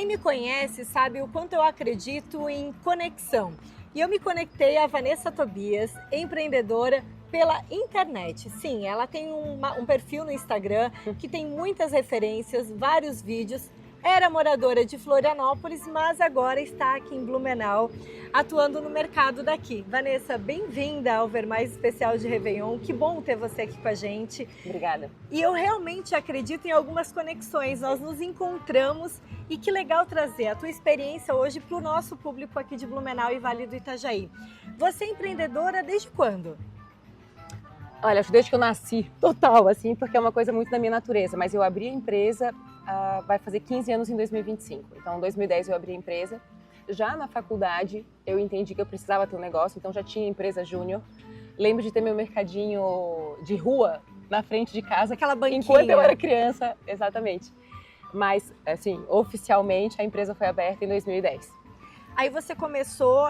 Quem me conhece sabe o quanto eu acredito em conexão. E eu me conectei a Vanessa Tobias, empreendedora pela internet. Sim, ela tem um perfil no Instagram que tem muitas referências, vários vídeos. Era moradora de Florianópolis, mas agora está aqui em Blumenau, atuando no mercado daqui. Vanessa, bem-vinda ao Ver Mais Especial de Réveillon. Que bom ter você aqui com a gente. Obrigada. E eu realmente acredito em algumas conexões. Nós nos encontramos e que legal trazer a tua experiência hoje para o nosso público aqui de Blumenau e Vale do Itajaí. Você é empreendedora desde quando? Olha, acho desde que eu nasci, total, assim, porque é uma coisa muito da minha natureza. Mas eu abri a empresa, vai fazer 15 anos em 2025. Então, em 2010 eu abri a empresa. Já na faculdade, eu entendi que eu precisava ter um negócio, então já tinha empresa júnior. Lembro de ter meu mercadinho de rua na frente de casa. Aquela banquinha. Enquanto eu era criança, exatamente. Mas, assim, oficialmente a empresa foi aberta em 2010. Aí você começou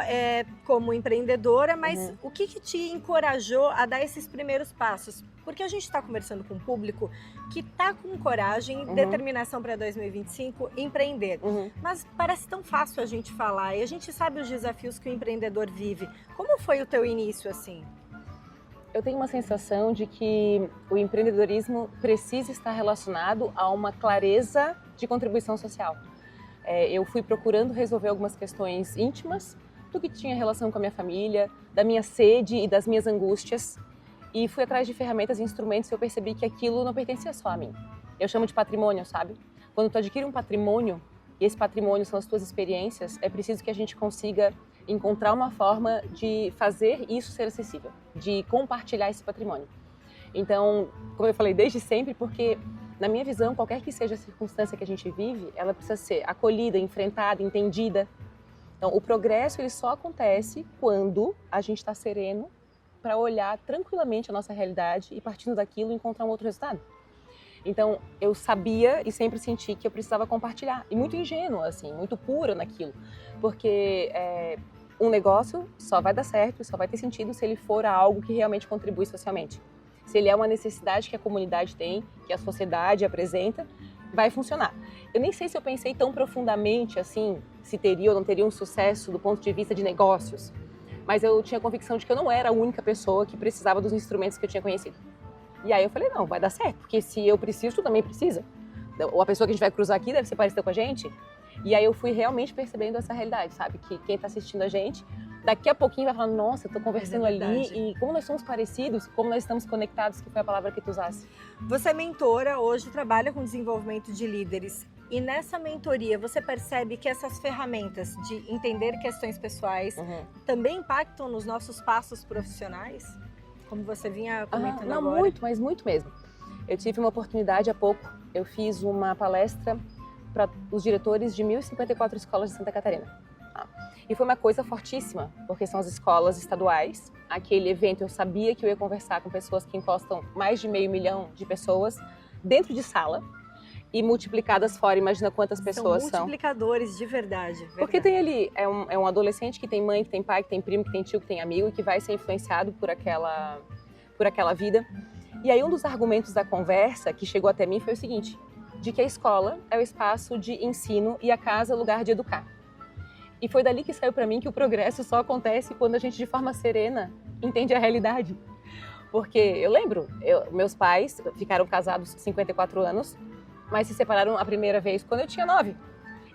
como empreendedora, mas o que te encorajou a dar esses primeiros passos? Porque a gente está conversando com um público que está com coragem e determinação para 2025 empreender. Mas parece tão fácil a gente falar e a gente sabe os desafios que o empreendedor vive. Como foi o teu início assim? Eu tenho uma sensação de que o empreendedorismo precisa estar relacionado a uma clareza de contribuição social. Eu fui procurando resolver algumas questões íntimas do que tinha relação com a minha família, da minha sede e das minhas angústias. E fui atrás de ferramentas e instrumentos e eu percebi que aquilo não pertencia só a mim. Eu chamo de patrimônio, sabe? Quando tu adquire um patrimônio, e esse patrimônio são as tuas experiências, é preciso que a gente consiga encontrar uma forma de fazer isso ser acessível, de compartilhar esse patrimônio. Então, como eu falei, desde sempre, porque na minha visão, qualquer que seja a circunstância que a gente vive, ela precisa ser acolhida, enfrentada, entendida. Então, o progresso ele só acontece quando a gente está sereno para olhar tranquilamente a nossa realidade e, partindo daquilo, encontrar um outro resultado. Então, eu sabia e sempre senti que eu precisava compartilhar. E muito ingênua, assim, muito pura naquilo. Porque um negócio só vai dar certo, só vai ter sentido se ele for algo que realmente contribui socialmente. Se ele é uma necessidade que a comunidade tem, que a sociedade apresenta, vai funcionar. Eu nem sei se eu pensei tão profundamente assim, se teria ou não teria um sucesso do ponto de vista de negócios, mas eu tinha a convicção de que eu não era a única pessoa que precisava dos instrumentos que eu tinha conhecido. E aí eu falei, não, vai dar certo, porque se eu preciso, tu também precisa. Ou a pessoa que a gente vai cruzar aqui deve ser parecida com a gente. E aí eu fui realmente percebendo essa realidade, sabe? Que quem está assistindo a gente, daqui a pouquinho vai falar, nossa, eu tô conversando ali e como nós somos parecidos, como nós estamos conectados, que foi a palavra que tu usaste. Você é mentora, hoje trabalha com desenvolvimento de líderes. E nessa mentoria, você percebe que essas ferramentas de entender questões pessoais também impactam nos nossos passos profissionais? Como você vinha comentando não, agora. muito, mas muito mesmo. Eu tive uma oportunidade há pouco, eu fiz uma palestra para os diretores de 1.054 escolas de Santa Catarina. E foi uma coisa fortíssima, porque são as escolas estaduais. Aquele evento eu sabia que eu ia conversar com pessoas que encostam mais de 500 mil de pessoas dentro de sala e multiplicadas fora, imagina quantas pessoas são. São multiplicadores de verdade. Porque tem ali, é um adolescente que tem mãe, que tem pai, que tem primo, que tem tio, que tem amigo e que vai ser influenciado por aquela vida. E aí um dos argumentos da conversa que chegou até mim foi o seguinte, de que a escola é o espaço de ensino e a casa é o lugar de educar. E foi dali que saiu para mim que o progresso só acontece quando a gente, de forma serena, entende a realidade. Porque eu lembro, meus pais ficaram casados 54 anos, mas se separaram a primeira vez quando eu tinha 9.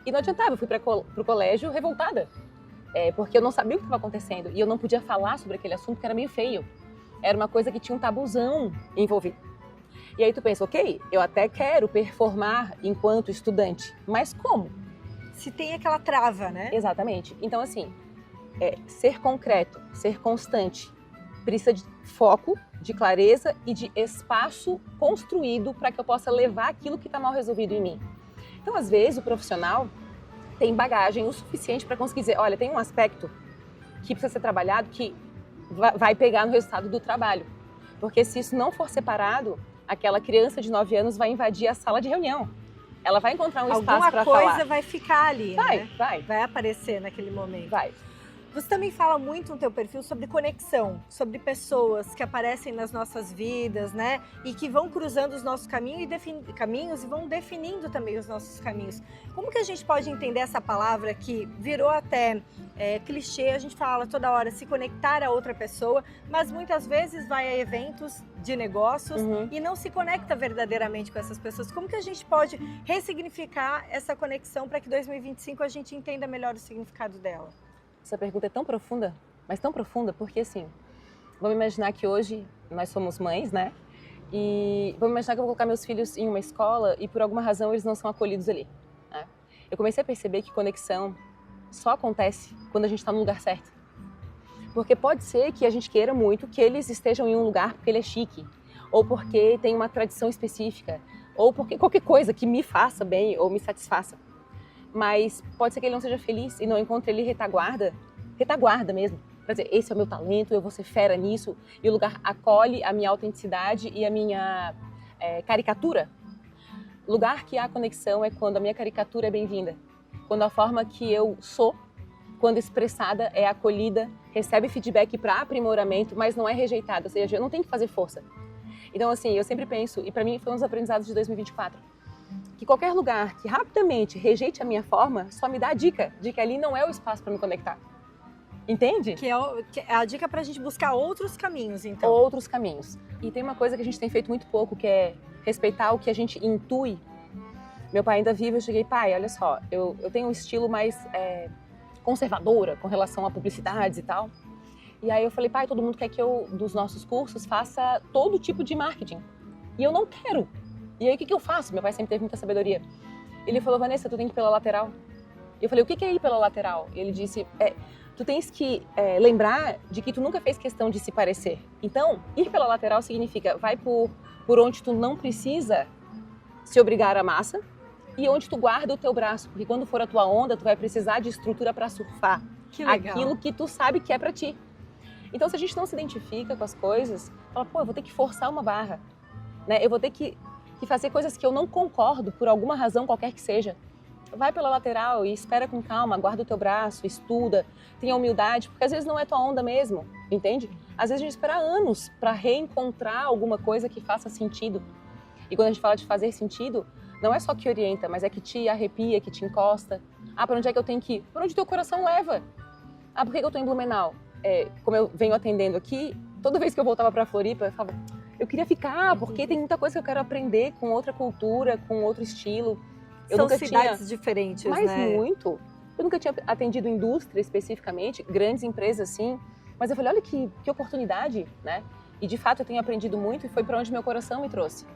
E não adiantava, eu fui para o colégio revoltada, porque eu não sabia o que estava acontecendo e eu não podia falar sobre aquele assunto porque era meio feio. Era uma coisa que tinha um tabuzão envolvido. E aí tu pensa, ok, eu até quero performar enquanto estudante, mas como? Se tem aquela trava, né? Exatamente. Então, assim, ser concreto, ser constante, precisa de foco, de clareza e de espaço construído para que eu possa levar aquilo que está mal resolvido em mim. Então, às vezes, o profissional tem bagagem o suficiente para conseguir dizer, olha, tem um aspecto que precisa ser trabalhado que vai pegar no resultado do trabalho. Porque se isso não for separado, aquela criança de 9 anos vai invadir a sala de reunião. Ela vai encontrar um espaço para falar. Alguma coisa vai ficar ali, né? Vai. Vai aparecer naquele momento. Vai. Você também fala muito no teu perfil sobre conexão, sobre pessoas que aparecem nas nossas vidas, né? E que vão cruzando os nossos caminhos e vão definindo também os nossos caminhos. Como que a gente pode entender essa palavra que virou até clichê? A gente fala toda hora se conectar a outra pessoa, mas muitas vezes vai a eventos de negócios e não se conecta verdadeiramente com essas pessoas. Como que a gente pode ressignificar essa conexão para que 2025 a gente entenda melhor o significado dela? Essa pergunta é tão profunda, mas tão profunda, porque assim, vamos imaginar que hoje nós somos mães, né? E vamos imaginar que eu vou colocar meus filhos em uma escola e por alguma razão eles não são acolhidos ali, né? Eu comecei a perceber que conexão só acontece quando a gente está no lugar certo. Porque pode ser que a gente queira muito que eles estejam em um lugar porque ele é chique, ou porque tem uma tradição específica, ou porque qualquer coisa que me faça bem ou me satisfaça. Mas pode ser que ele não seja feliz e não encontre ali retaguarda mesmo, para dizer, esse é o meu talento, eu vou ser fera nisso, e o lugar acolhe a minha autenticidade e a minha caricatura. Lugar que há conexão é quando a minha caricatura é bem-vinda, quando a forma que eu sou, quando expressada, é acolhida, recebe feedback para aprimoramento, mas não é rejeitada, ou seja, eu não tenho que fazer força. Então, assim, eu sempre penso, e para mim foi um dos aprendizados de 2024, que qualquer lugar que rapidamente rejeite a minha forma, só me dá a dica de que ali não é o espaço para me conectar. Entende? Que é a dica para a gente buscar outros caminhos, então. Outros caminhos. E tem uma coisa que a gente tem feito muito pouco, que é respeitar o que a gente intui. Meu pai ainda vive, eu cheguei, pai, olha só, eu tenho um estilo mais conservadora com relação a publicidades e tal. E aí eu falei, pai, todo mundo quer que eu, dos nossos cursos, faça todo tipo de marketing. E eu não quero. E aí, o que eu faço? Meu pai sempre teve muita sabedoria. Ele falou, Vanessa, tu tem que ir pela lateral. E eu falei, o que é ir pela lateral? E ele disse, tu tens que lembrar de que tu nunca fez questão de se parecer. Então, ir pela lateral significa, vai por onde tu não precisa se obrigar à massa e onde tu guarda o teu braço. Porque quando for a tua onda, tu vai precisar de estrutura para surfar. Que legal. Aquilo que tu sabe que é para ti. Então, se a gente não se identifica com as coisas, fala, pô, eu vou ter que forçar uma barra. Né? Eu vou ter que fazer coisas que eu não concordo por alguma razão qualquer que seja. Vai pela lateral e espera com calma, guarda o teu braço, estuda, tenha humildade, porque às vezes não é tua onda mesmo, entende? Às vezes a gente espera anos para reencontrar alguma coisa que faça sentido. E quando a gente fala de fazer sentido, não é só que orienta, mas é que te arrepia, que te encosta. Ah, para onde é que eu tenho que ir? Para onde teu coração leva. Ah, por que eu tô em Blumenau? Como eu venho atendendo aqui, toda vez que eu voltava para Floripa, eu falava, eu queria ficar, porque tem muita coisa que eu quero aprender com outra cultura, com outro estilo. São cidades diferentes, mas né? muito. Eu nunca tinha atendido indústria especificamente, grandes empresas assim, mas eu falei, olha que oportunidade, né? E de fato eu tenho aprendido muito e foi para onde meu coração me trouxe.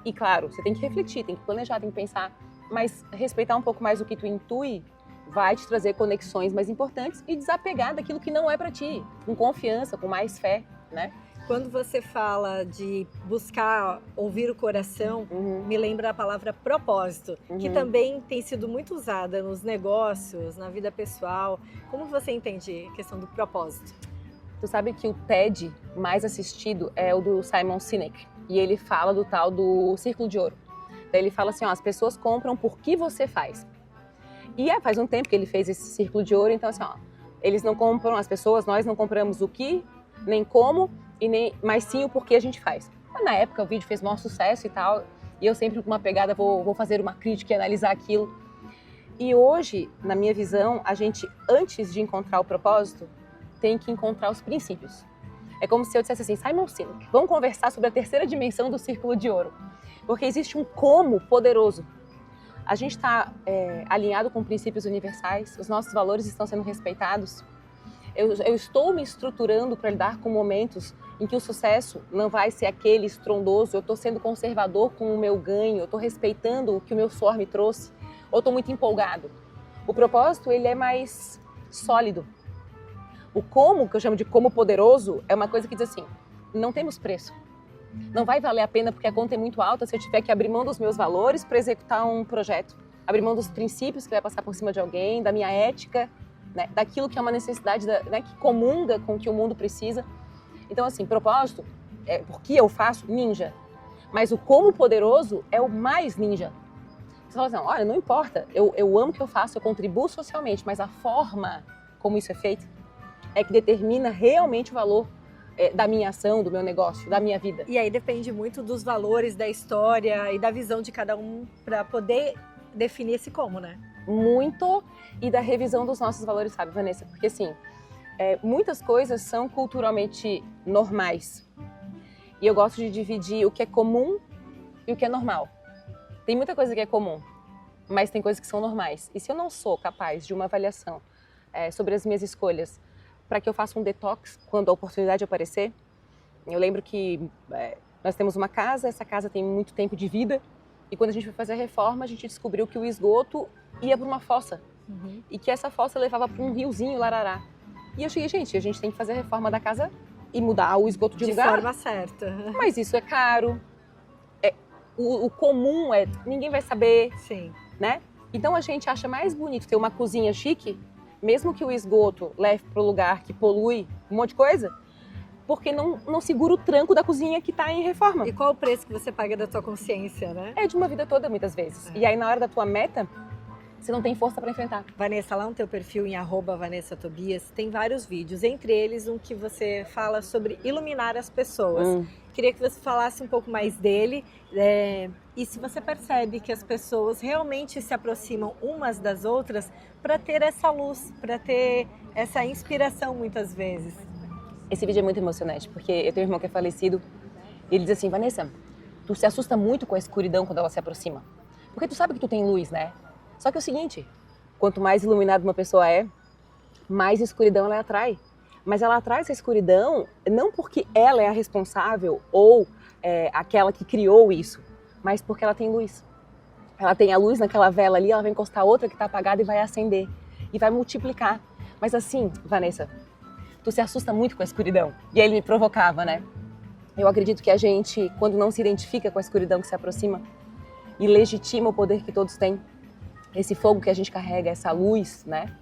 E claro, você tem que refletir, tem que planejar, tem que pensar, mas respeitar um pouco mais o que tu intui vai te trazer conexões mais importantes e desapegar daquilo que não é para ti, com confiança, com mais fé, né? Quando você fala de buscar ouvir o coração, me lembra a palavra propósito, que também tem sido muito usada nos negócios, na vida pessoal. Como você entende a questão do propósito? Tu sabe que o TED mais assistido é o do Simon Sinek, e ele fala do tal do Círculo de Ouro. Daí ele fala assim, ó, as pessoas compram por que você faz. E faz um tempo que ele fez esse Círculo de Ouro, então assim, ó, eles não compram, as pessoas, nós não compramos o que, nem como, mas sim o porquê a gente faz. Mas na época o vídeo fez maior sucesso e tal, e eu sempre com uma pegada vou fazer uma crítica e analisar aquilo. E hoje, na minha visão, a gente, antes de encontrar o propósito, tem que encontrar os princípios. É como se eu dissesse assim, Simon Sinek, vamos conversar sobre a terceira dimensão do Círculo de Ouro. Porque existe um como poderoso. A gente está alinhado com princípios universais, os nossos valores estão sendo respeitados. Eu estou me estruturando para lidar com momentos em que o sucesso não vai ser aquele estrondoso, eu estou sendo conservador com o meu ganho, eu estou respeitando o que o meu suor me trouxe, ou estou muito empolgado. O propósito, ele é mais sólido. O como, que eu chamo de como poderoso, é uma coisa que diz assim, não temos preço. Não vai valer a pena porque a conta é muito alta se eu tiver que abrir mão dos meus valores para executar um projeto. Abrir mão dos princípios que vai passar por cima de alguém, da minha ética, né, daquilo que é uma necessidade, né, que comunga com o que o mundo precisa. Então, assim, propósito, por que eu faço? Ninja. Mas o como poderoso é o mais ninja. Você fala assim, olha, não importa, eu amo o que eu faço, eu contribuo socialmente, mas a forma como isso é feito, é que determina realmente o valor da minha ação, do meu negócio, da minha vida. E aí depende muito dos valores, da história e da visão de cada um para poder definir esse como, né? Muito, e da revisão dos nossos valores, sabe, Vanessa? Porque assim, muitas coisas são culturalmente normais. E eu gosto de dividir o que é comum e o que é normal. Tem muita coisa que é comum, mas tem coisas que são normais. E se eu não sou capaz de uma avaliação sobre as minhas escolhas, para que eu faça um detox quando a oportunidade aparecer, eu lembro que nós temos uma casa, essa casa tem muito tempo de vida, e quando a gente foi fazer a reforma, a gente descobriu que o esgoto ia para uma fossa, e que essa fossa levava para um riozinho, Larará. E eu cheguei, gente, a gente tem que fazer a reforma da casa e mudar o esgoto de lugar. De forma certa. Mas isso é caro. O comum ninguém vai saber. Sim. Né? Então a gente acha mais bonito ter uma cozinha chique, mesmo que o esgoto leve para o lugar que polui um monte de coisa, porque não segura o tranco da cozinha que está em reforma. E qual o preço que você paga da tua consciência, né? É de uma vida toda, muitas vezes. E aí na hora da tua meta, você não tem força para enfrentar. Vanessa, lá no teu perfil em @VanessaTobias tem vários vídeos, entre eles um que você fala sobre iluminar as pessoas. Queria que você falasse um pouco mais dele e se você percebe que as pessoas realmente se aproximam umas das outras para ter essa luz, para ter essa inspiração muitas vezes. Esse vídeo é muito emocionante, porque eu tenho um irmão que é falecido e ele diz assim, Vanessa, tu se assusta muito com a escuridão quando ela se aproxima, porque tu sabe que tu tem luz, né? Só que é o seguinte, quanto mais iluminada uma pessoa mais escuridão ela atrai. Mas ela atrai essa escuridão não porque ela é a responsável ou aquela que criou isso, mas porque ela tem luz. Ela tem a luz naquela vela ali, ela vai encostar outra que está apagada e vai acender. E vai multiplicar. Mas assim, Vanessa, tu se assusta muito com a escuridão. E aí ele me provocava, né? Eu acredito que a gente, quando não se identifica com a escuridão que se aproxima e legitima o poder que todos têm, esse fogo que a gente carrega, essa luz, né?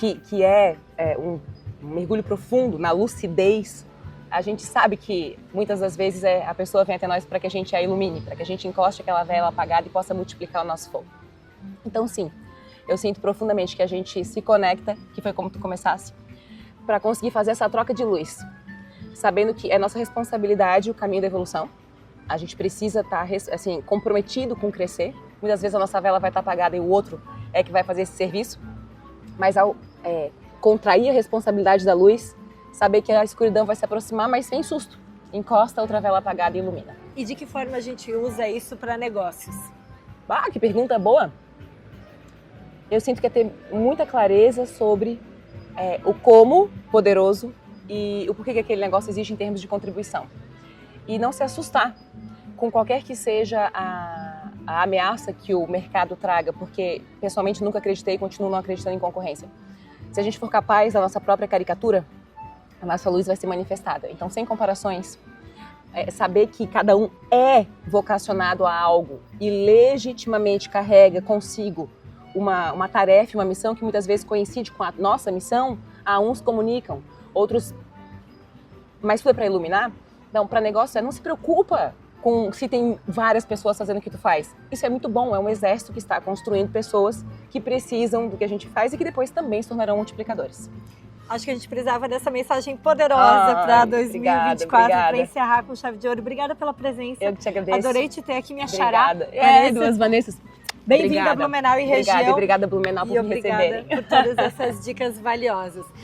Que é um mergulho profundo na lucidez, a gente sabe que muitas das vezes a pessoa vem até nós para que a gente a ilumine, para que a gente encoste aquela vela apagada e possa multiplicar o nosso fogo. Então sim, eu sinto profundamente que a gente se conecta, que foi como tu começasse, para conseguir fazer essa troca de luz, sabendo que é nossa responsabilidade o caminho da evolução. A gente precisa estar assim, comprometido com crescer. Muitas vezes a nossa vela vai estar apagada e o outro é que vai fazer esse serviço. Mas ao contrair a responsabilidade da luz, saber que a escuridão vai se aproximar, mas sem susto. Encosta outra vela apagada e ilumina. E de que forma a gente usa isso para negócios? Ah, que pergunta boa! Eu sinto que é ter muita clareza sobre o como poderoso e o porquê que aquele negócio existe em termos de contribuição. E não se assustar com qualquer que seja a ameaça que o mercado traga, porque pessoalmente nunca acreditei e continuo não acreditando em concorrência. Se a gente for capaz da nossa própria caricatura, a nossa luz vai ser manifestada. Então, sem comparações, saber que cada um é vocacionado a algo e legitimamente carrega consigo uma tarefa, uma missão que muitas vezes coincide com a nossa missão, uns comunicam, outros... Mas tudo é para iluminar? Não, para negócio não se preocupa com se tem várias pessoas fazendo o que tu faz. Isso é muito bom, é um exército que está construindo pessoas que precisam do que a gente faz e que depois também se tornarão multiplicadores. Acho que a gente precisava dessa mensagem poderosa para 2024, para encerrar com chave de ouro. Obrigada pela presença. Eu que te agradeço. Adorei te ter aqui, minha xará. Obrigada. Duas Vanessas. Bem-vinda a Blumenau e região. Obrigada, Blumenau, por me receberem. Obrigada por todas essas dicas valiosas.